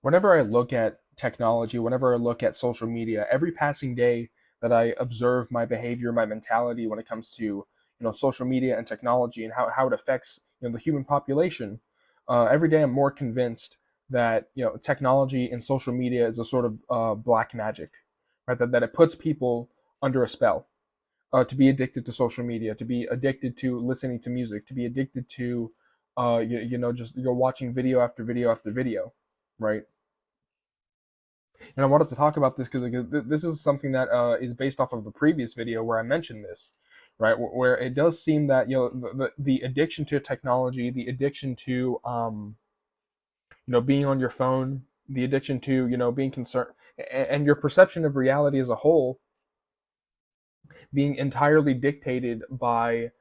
Whenever I look at technology, whenever I look at social media, every passing day that I observe my behavior, my mentality when it comes to social media and technology and how it affects the human population, every day I'm more convinced that technology and social media is a sort of black magic, right? That it puts people under a spell, to be addicted to social media, to be addicted to listening to music, to be addicted to just watching video after video after video, right? And I wanted to talk about this because this is something that is based off of a previous video where I mentioned this, right? Where it does seem that the addiction to technology, the addiction to being on your phone, the addiction to being concerned, and your perception of reality as a whole being entirely dictated by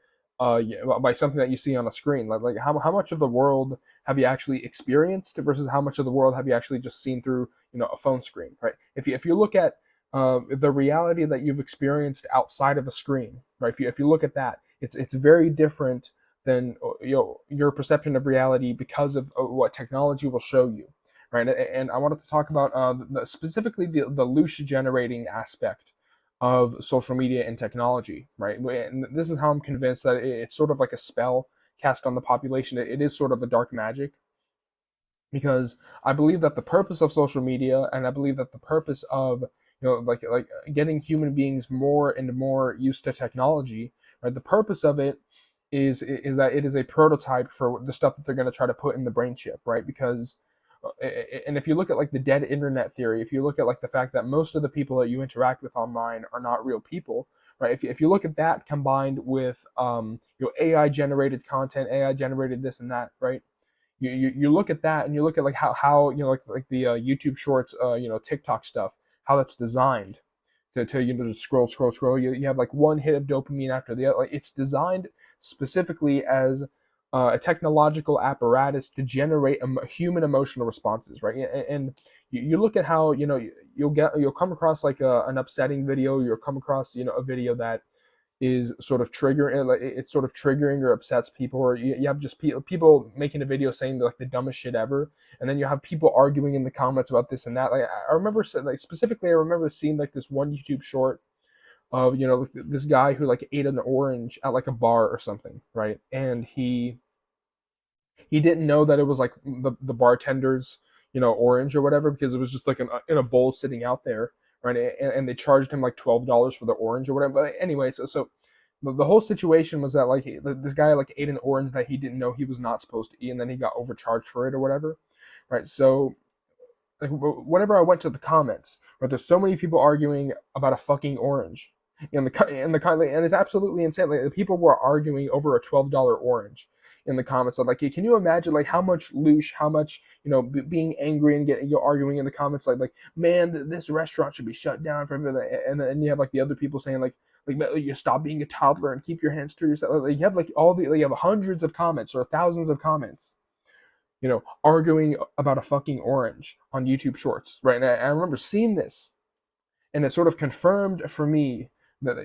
something that you see on a screen. Like how much of the world have you actually experienced versus how much of the world have you actually just seen through a phone screen, right? If you look at the reality that you've experienced outside of a screen, right? If you look at that, it's very different than your perception of reality because of what technology will show you, right? And I wanted to talk about specifically the loose generating aspect of social media and technology, right? And this is how I'm convinced that it's sort of like a spell cast on the population. It is sort of a dark magic because I believe that the purpose of social media and I believe that the purpose of like getting human beings more and more used to technology, right? The purpose of it is that it is a prototype for the stuff that they're going to try to put in the brain chip, right? Because and if you look at like the dead internet theory, if you look at like the fact that most of the people that you interact with online are not real people, right? If you look at that combined with AI generated content, AI generated this and that, right? You look at that and you look at like how like the YouTube Shorts, TikTok stuff, how that's designed to just scroll. You have like one hit of dopamine after the other. Like it's designed specifically as a technological apparatus to generate human emotional responses, right? And you look at how you'll come across like an upsetting video. You'll come across a video that is sort of triggering, like it's sort of triggering or upsets people, or you have just people making a video saying like the dumbest shit ever, and then you have people arguing in the comments about this and that. Like I remember, like specifically, I remember seeing like this one YouTube short of this guy who like ate an orange at like a bar or something, right? And he didn't know that it was like the bartender's orange or whatever, because it was just like in a bowl sitting out there, right? And they charged him like $12 for the orange or whatever. But anyway, so the whole situation was that like this guy like ate an orange that he didn't know he was not supposed to eat, and then he got overcharged for it or whatever, right? So like whenever I went to the comments, right, there's so many people arguing about a fucking orange, and it's absolutely insane. Like the people were arguing over a $12 orange in the comments. So like, can you imagine like how much loosh, how much being angry and getting arguing in the comments, like man, this restaurant should be shut down for everything, and then you have like the other people saying like you stop being a toddler and keep your hands to yourself. Like you have like you have hundreds of comments or thousands of comments arguing about a fucking orange on YouTube Shorts, right? And I remember seeing this, and it sort of confirmed for me that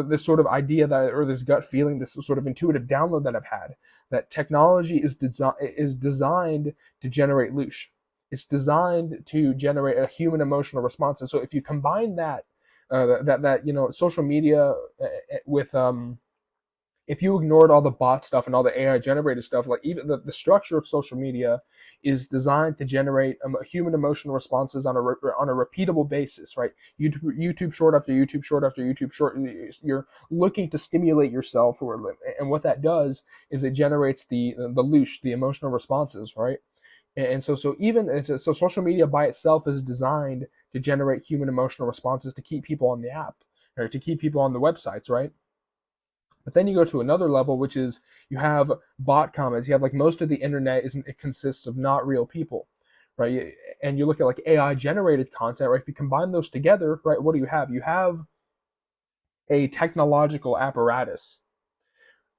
this sort of idea that, or this gut feeling, this sort of intuitive download that I've had, that technology is designed to generate loosh. It's designed to generate a human emotional response. And so if you combine that, social media with if you ignored all the bot stuff and all the AI generated stuff, like even the structure of social media is designed to generate human emotional responses on a repeatable basis, right? YouTube short after YouTube short after YouTube short, you're looking to stimulate yourself, and what that does is it generates the loosh, the emotional responses, right? And so social media by itself is designed to generate human emotional responses to keep people on the app, or to keep people on the websites, right? But then you go to another level, which is you have bot comments. You have like most of the internet isn't it consists of not real people, right? And you look at like AI generated content, right? If you combine those together, right, what do you have? You have a technological apparatus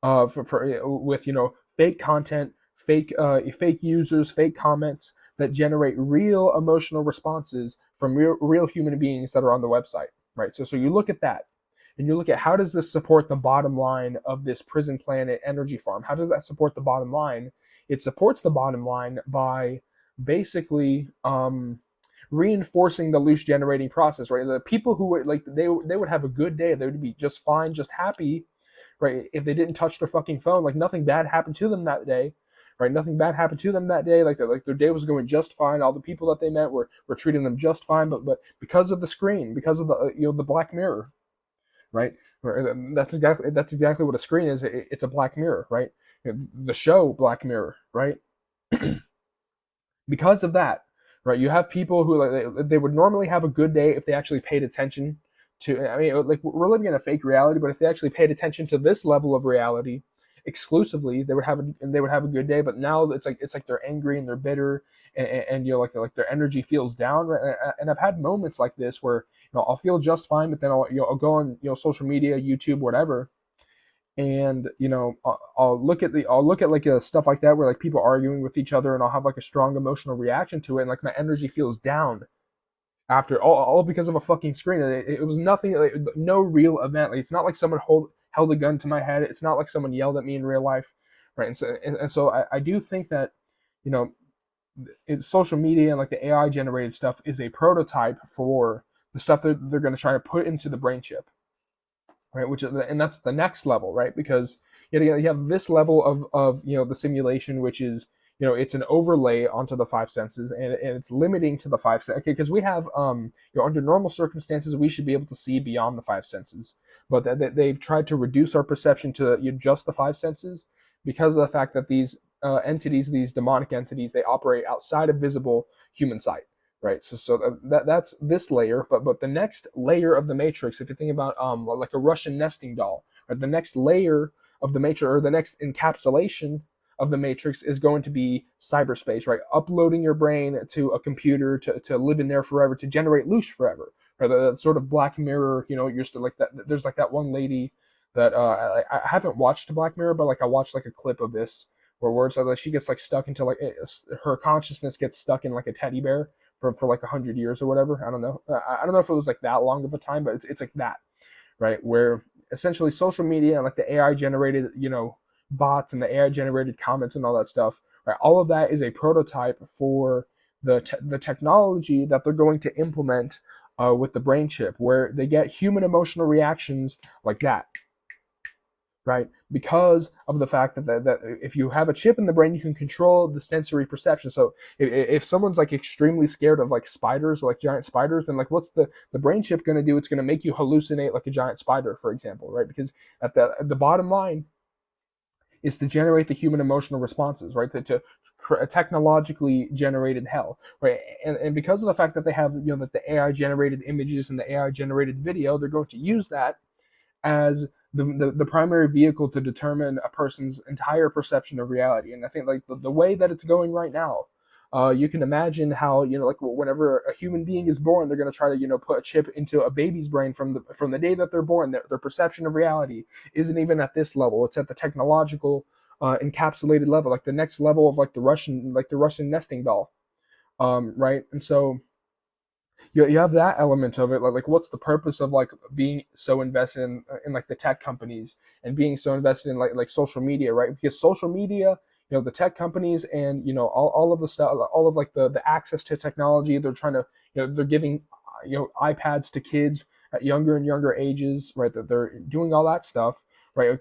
for with fake content, fake users, fake comments that generate real emotional responses from real human beings that are on the website, right? So you look at that, and you look at how does this support the bottom line of this prison planet energy farm? How does that support the bottom line? It supports the bottom line by basically reinforcing the loose generating process, right? The people who would like they would have a good day, they would be just fine, just happy, right? If they didn't touch their fucking phone, like nothing bad happened to them that day, right? Nothing bad happened to them that day. Like their day was going just fine. All the people that they met were treating them just fine, but because of the screen, because of the the Black Mirror, right? That's exactly what a screen is. It's a Black Mirror, right? The show Black Mirror, right? Because of that, right? You have people who like they would normally have a good day if they actually paid attention to. I mean, like we're living in a fake reality, but if they actually paid attention to this level of reality exclusively, they would have a good day. But now it's like they're angry and they're bitter, and like their energy feels down. Right? And I've had moments like this where I'll feel just fine, but then I'll go on social media, YouTube, whatever, and I'll look at like stuff like that where like people arguing with each other, and I'll have like a strong emotional reaction to it, and like my energy feels down after all because of a fucking screen. It was nothing, like, no real event. Like, it's not like someone held a gun to my head. It's not like someone yelled at me in real life, right? And so I do think that you know social media and like the AI generated stuff is a prototype for the stuff that they're going to try to put into the brain chip, right? And that's the next level, right? Because you have this level of the simulation, which is it's an overlay onto the five senses, and it's limiting to the five senses. Okay, because we have under normal circumstances we should be able to see beyond the five senses, but they've tried to reduce our perception to just the five senses because of the fact that these entities, these demonic entities, they operate outside of visible human sight, right? So that's this layer, but the next layer of the matrix, if you think about like a Russian nesting doll, right? The next layer of the matrix, or the next encapsulation of the matrix, is going to be cyberspace, right? Uploading your brain to a computer to live in there forever, to generate loose forever, right? That sort of Black Mirror, you're still like that. There's like that one lady that I haven't watched Black Mirror, but like I watched like a clip of this where it's like she gets like stuck into like her consciousness gets stuck in like a teddy bear for like 100 years or whatever. I don't know. I don't know if it was like that long of a time, but it's like that, right? Where essentially social media and like the AI generated, bots and the AI generated comments and all that stuff, right? All of that is a prototype for the technology that they're going to implement with the brain chip, where they get human emotional reactions like that, right? Because of the fact that if you have a chip in the brain, you can control the sensory perception. So if someone's like extremely scared of like spiders, like giant spiders, then like what's the brain chip going to do? It's going to make you hallucinate like a giant spider, for example, right? Because at the bottom line is to generate the human emotional responses, right? To technologically generated hell, right? And because of the fact that they have that the AI generated images and the AI generated video, they're going to use that as the primary vehicle to determine a person's entire perception of reality. And I think like the way that it's going right now, you can imagine how like whenever a human being is born, they're going to try to put a chip into a baby's brain from the day that they're born. Their perception of reality isn't even at this level; it's at the technological encapsulated level, like the next level of like the Russian nesting doll, right? And so you have that element of it, like what's the purpose of like being so invested in like the tech companies and being so invested in like social media, right? Because social media, the tech companies and all of the stuff, all of like the access to technology, they're trying to they're giving iPads to kids at younger and younger ages, right? That they're doing all that stuff, right?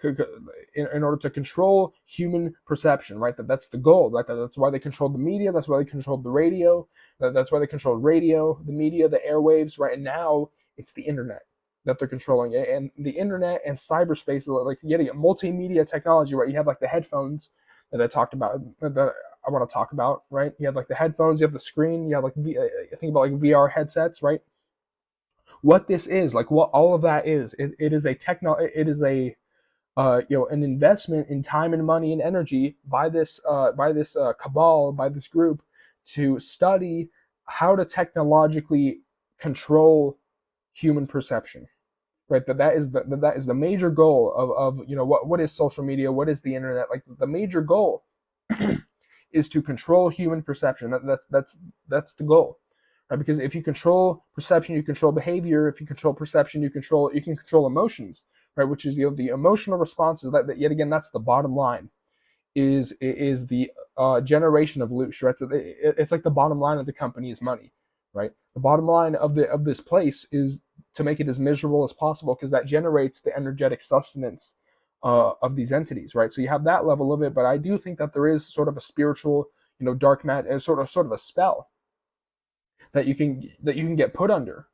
In order to control human perception, right? That's the goal, right? That's why they controlled the media, that's why they controlled the radio, that's why they controlled radio, the media, the airwaves, right? And now it's the internet that they're controlling, and the internet and cyberspace, like yet again, multimedia technology, right? You have like the headphones that I talked about, that I want to talk about, right? You have like the headphones, you have the screen, you have like think about like VR headsets, right? What this is, like what all of that is, it is a it is a an investment in time and money and energy by this cabal, by this group, to study how to technologically control human perception, right? That is the major goal of what is social media, what is the internet. Like the major goal is to control human perception. That's the goal, right? Because if you control perception, you control behavior. If you control perception, you can control emotions, right? Which is the emotional responses. That yet again, that's the bottom line. is the generation of loot, right? So it's like the bottom line of the company is money, right? The bottom line of this place is to make it as miserable as possible, because that generates the energetic sustenance of these entities, right? So you have that level of it, but I do think that there is sort of a spiritual, dark mat, sort of a spell that you can get put under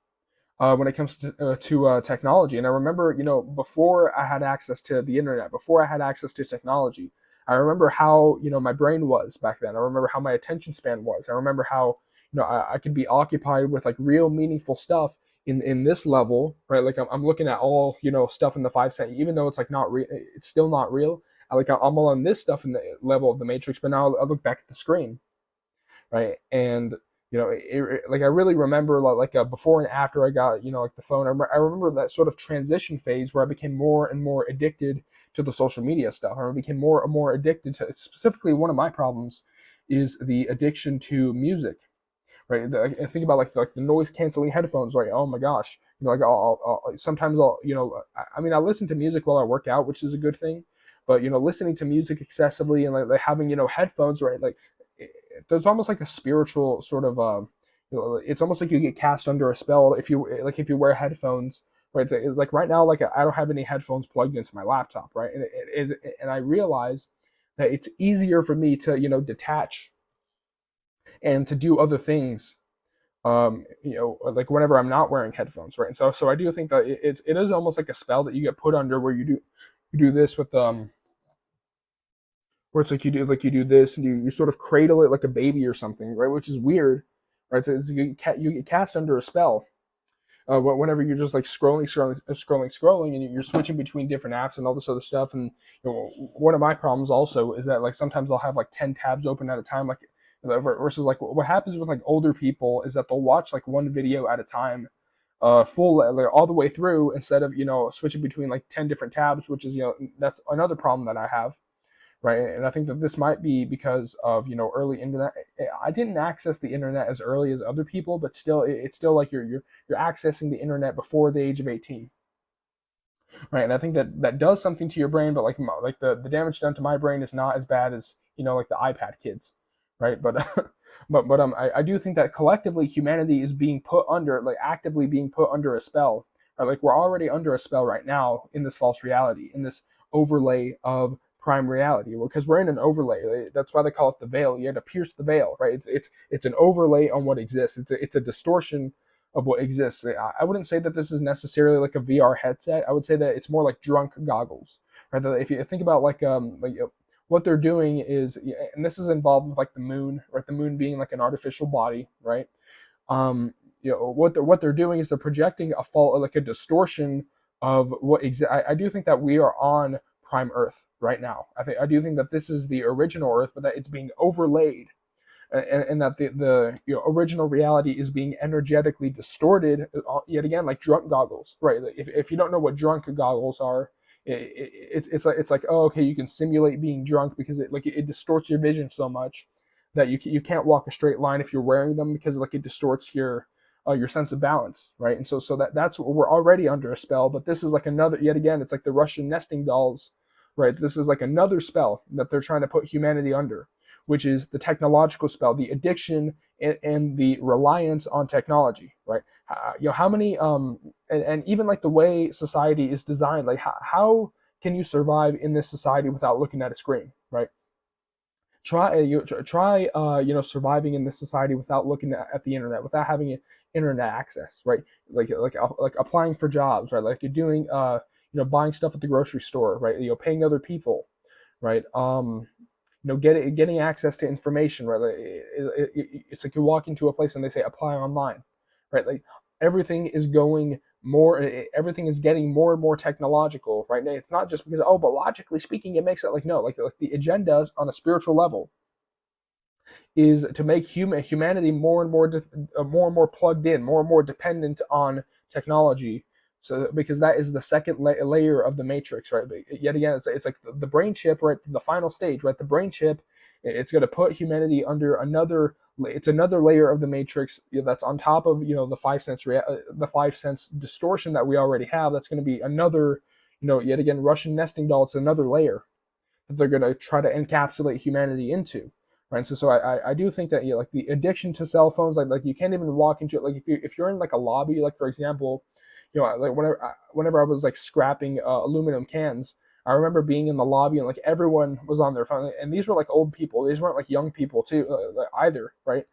when it comes to technology. And I remember, before I had access to the internet, before I had access to technology, I remember how my brain was back then. I remember how my attention span was. I remember how I could be occupied with like real meaningful stuff in this level, right? Like I'm looking at all stuff in the 5 cent, even though it's like not real, it's still not real. I'm all on this stuff in the level of the matrix, but now I look back at the screen, right? And like I really remember like before and after I got like the phone. I remember that sort of transition phase where I became more and more addicted to the social media stuff. I became more and more addicted to, specifically, one of my problems is the addiction to music, right? I think about like the noise canceling headphones, right? Oh my gosh, like sometimes I mean, I listen to music while I work out, which is a good thing, but listening to music excessively and like having headphones, right? Like there's almost like a spiritual sort of it's almost like you get cast under a spell if you wear headphones, right? It's like right now, like I don't have any headphones plugged into my laptop, right? And I realize that it's easier for me to detach and to do other things, like whenever I'm not wearing headphones, right? And so I do think that it is almost like a spell that you get put under, where you do this with where it's like you do this, and you sort of cradle it like a baby or something, right? Which is weird, right? So you get cast under a spell whenever you're just like scrolling, and you're switching between different apps and all this other stuff. And one of my problems also is that like sometimes I'll have like 10 tabs open at a time, like versus like what happens with like older people is that they'll watch like one video at a time, full like, all the way through, instead of switching between like 10 different tabs, which is that's another problem that I have, right? And I think that this might be because of early internet. I didn't access the internet as early as other people, but still, it's still like you're accessing the internet before the age of 18, right? And I think that does something to your brain, but like the damage done to my brain is not as bad as like the iPad kids, right? But I do think that collectively humanity is being put under, like actively being put under a spell, right? Like we're already under a spell right now in this false reality, in this overlay of prime reality, because we're in an overlay. That's why they call it the veil. You had to pierce the veil, right? It's an overlay on what exists. It's a distortion of what exists. I wouldn't say that this is necessarily like a VR headset. I would say that it's more like drunk goggles, right? If you think about like what they're doing is, and this is involved with like the moon, right? The moon being like an artificial body, right? What they're doing is they're projecting a fault, like a distortion of what exists. I do think that we are on prime Earth right now. I do think that this is the original Earth, but that it's being overlaid, and that the original reality is being energetically distorted, yet again, like drunk goggles, right? Like if you don't know what drunk goggles are, it's like, oh, okay, you can simulate being drunk because it distorts your vision so much that you can't walk a straight line if you're wearing them, because like it distorts your sense of balance, right? And so that's what we're already under a spell, but this is like another, yet again, it's like the Russian nesting dolls, right? This is like another spell that they're trying to put humanity under, which is the technological spell, the addiction and the reliance on technology, right? How many and even like the way society is designed, like how can you survive in this society without looking at a screen, right? Try surviving in this society without looking at the internet, without having internet access, right? Like applying for jobs, right? Like you're doing buying stuff at the grocery store, right? Paying other people, right? Getting access to information, right? Like, it's like you walk into a place and they say apply online, right? Like everything is getting more and more technological, right? Now, it's not just because, oh, but logically speaking, it makes it, like, no, like the agendas on a spiritual level is to make humanity more and more plugged in, more and more dependent on technology. So because that is the second layer of the matrix, right? But yet again, it's like the brain chip, right? The final stage, right? The brain chip, it's going to put humanity under another. It's another layer of the matrix that's on top of the 5 sense distortion that we already have. That's going to be another, yet again, Russian nesting doll. It's another layer that they're going to try to encapsulate humanity into, right? So I do think that, like the addiction to cell phones, like you can't even walk into it. Like if you're in like a lobby, like for example, like whenever I was like scrapping aluminum cans, I remember being in the lobby and like everyone was on their phone, and these were like old people. These weren't like young people too either, right?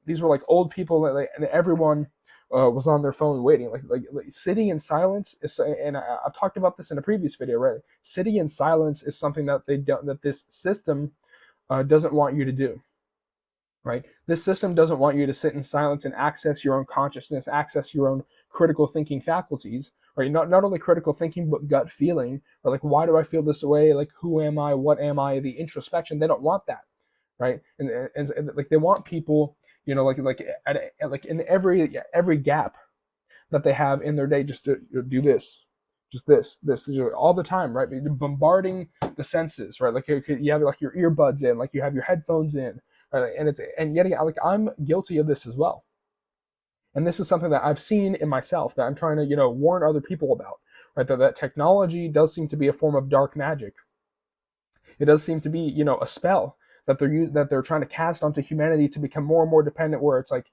These were like old people, and everyone was on their phone waiting, like sitting in silence is, and I've talked about this in a previous video, right? Sitting in silence is something that they don't, that this system doesn't want you to do, right? This system doesn't want you to sit in silence and access your own consciousness, access your own critical thinking faculties, right? Not only critical thinking, but gut feeling, or like, why do I feel this way? Like, who am I? What am I? The introspection. They don't want that, right? And like they want people, like in every gap that they have in their day, just to do this, just this all the time, right? Bombarding the senses, right? Like you have like your earbuds in, like you have your headphones in, right? And yet again, like I'm guilty of this as well. And this is something that I've seen in myself that I'm trying to, warn other people about, right? That technology does seem to be a form of dark magic. It does seem to be, a spell that they're trying to cast onto humanity to become more and more dependent. Where it's like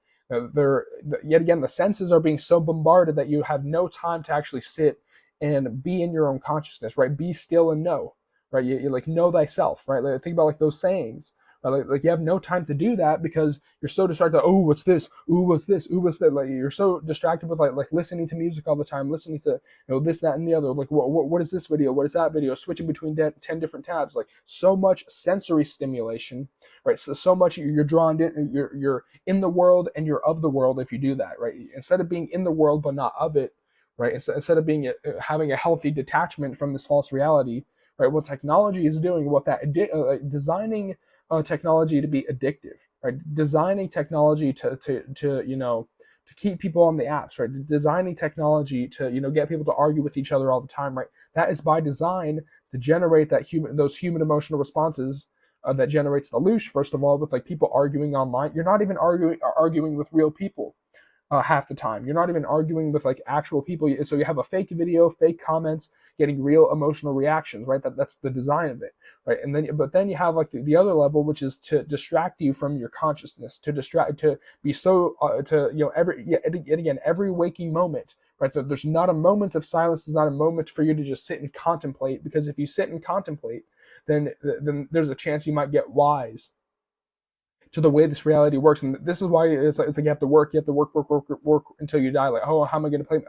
they're yet again the senses are being so bombarded that you have no time to actually sit and be in your own consciousness, right? Be still and know, right? You like know thyself, right? Like, think about like those sayings. Like you have no time to do that because you're so distracted. Oh, what's this? Ooh, what's this? Ooh, what's that? Like you're so distracted with like listening to music all the time, listening to this, that, and the other. Like what is this video? What is that video? Switching between 10 different tabs. Like so much sensory stimulation, right? So much you're drawn in. You're in the world and you're of the world if you do that, right? Instead of being in the world but not of it, right? Instead of being having a healthy detachment from this false reality, right? What technology is doing, what that designing technology to be addictive, right? Designing technology to keep people on the apps, right? Designing technology to get people to argue with each other all the time, right? That is by design to generate those human emotional responses that generates the loosh. First of all, with like people arguing online, you're not even arguing with real people half the time. You're not even arguing with like actual people. So you have a fake video, fake comments, getting real emotional reactions, right? That's the design of it, right? But then you have like the other level, which is to distract you from your consciousness, to be so to yet again every waking moment, right? There's not a moment of silence. There's not a moment for you to just sit and contemplate, because if you sit and contemplate, then there's a chance you might get wise to the way this reality works. And this is why it's like you have to work until you die. Like, oh, how am I going to pay?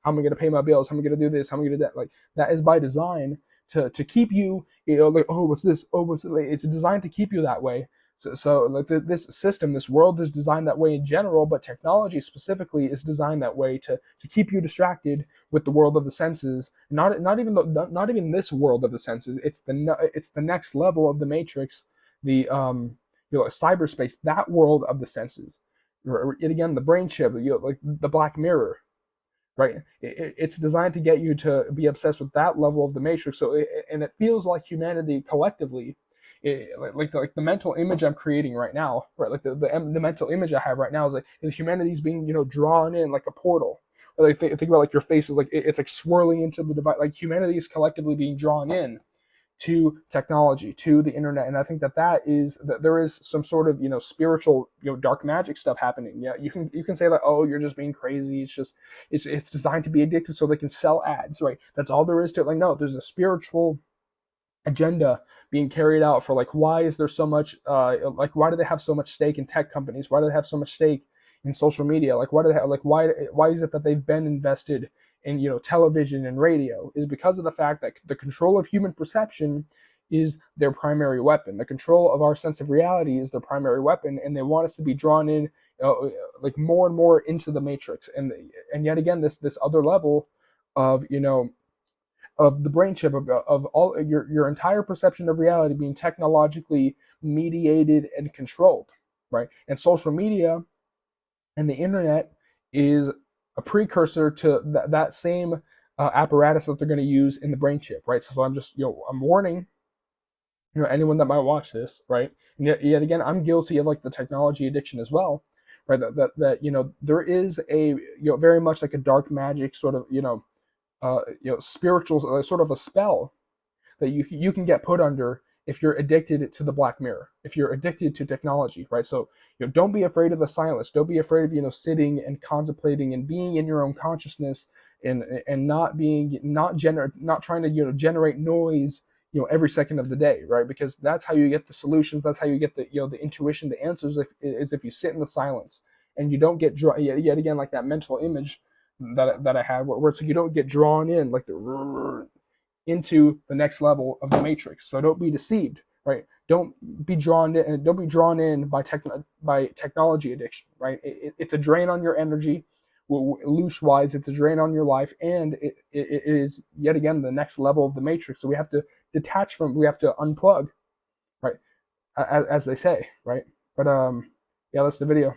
How am I going to pay my bills? How am I going to do this? How am I going to do that? Like that is by design to keep you, like, oh, what's this? Oh, what's it? Like, it's designed to keep you that way. So like this system, this world is designed that way in general, but technology specifically is designed that way to keep you distracted with the world of the senses. Not even this world of the senses. It's the next level of the matrix, the cyberspace, that world of the senses. Yet again, the brain chip, like the Black Mirror, right? It's designed to get you to be obsessed with that level of the matrix. And it feels like humanity collectively, like the mental image I'm creating right now, right? Like the mental image I have right now is humanity's being drawn in like a portal. Or like think about like your face is like it's like swirling into the device. Like humanity is collectively being drawn in to technology, to the internet. And I think that there is some sort of spiritual dark magic stuff happening. Yeah, you can say that, oh, you're just being crazy. It's designed to be addictive so they can sell ads, right? That's all there is to it. Like, no, there's a spiritual agenda being carried out for like, why is there so much like, why do they have so much stake in tech companies? Why do they have so much stake in social media? Like, why do they have, like, why is it that they've been invested in television and radio? Is because of the fact that the control of human perception is their primary weapon. The control of our sense of reality is their primary weapon, and they want us to be drawn in like more and more into the matrix. And yet again, this other level of of the brain chip, of all your entire perception of reality being technologically mediated and controlled, right? And social media and the internet is a precursor to that same apparatus that they're going to use in the brain chip, right? So I'm just I'm warning anyone that might watch this, right? And yet again, I'm guilty of like the technology addiction as well, right? That there is a very much like a dark magic sort of spiritual sort of a spell that you can get put under if you're addicted to the black mirror, if you're addicted to technology, right? So don't be afraid of the silence. Don't be afraid of sitting and contemplating and being in your own consciousness, and not trying to generate noise every second of the day, right? Because that's how you get the solutions. That's how you get the intuition, the answers, if you sit in the silence and you don't get drawn yet again, like that mental image that I had, where so you don't get drawn in like into the next level of the matrix. So don't be deceived, right? Don't be drawn in by technology addiction, right? It's a drain on your energy. Loose wise, it's a drain on your life, and it is yet again the next level of the matrix. So we have to we have to unplug, right? As they say, right? But yeah, that's the video.